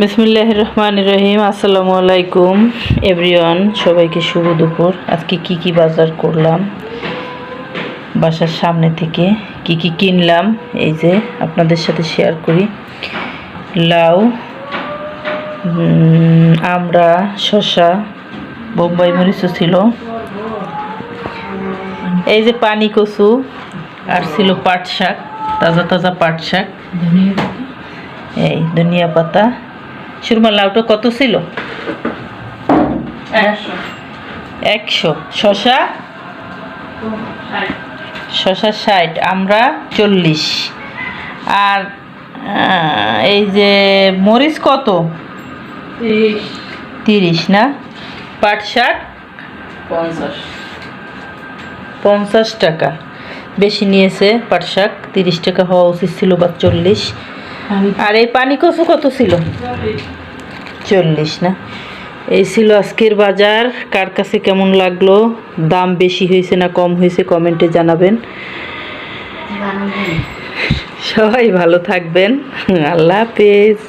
বিসমিল্লাহির রহমানির রহিম। আসসালামু আলাইকুম এভরিওয়ান, সবাইকে শুভ দুপুর। আজকে কি বাজার করলাম, বাসার সামনে থেকে কি কিনলাম, এই যে আপনাদের সাথে শেয়ার করি। লাউ, আমড়া, শসা, বোম্বাই মরিচও ছিল, এই যে পানি কচু, আর ছিল পাট শাক, তাজা তাজা পাট শাক, এই ধনিয়া পাতা। সুরমা, লাউটা কত ছিল? 100। শসা 60, আমরা 40। আর এই যে মরিচ কত? 30 না? পাট শাক 50 টাকা বেশি নিয়েছে। পাট শাক 30 টাকা হওয়া উচিত ছিল, বা 40। আর এই পানি কচু কত ছিল? 40 না? এই ছিল আজকের বাজার। কার কাছে কেমন লাগলো, দাম বেশি হয়েছে না কম হয়েছে, কমেন্টে জানাবেন। সবাই ভালো থাকবেন। আল্লাহ হাফেজ।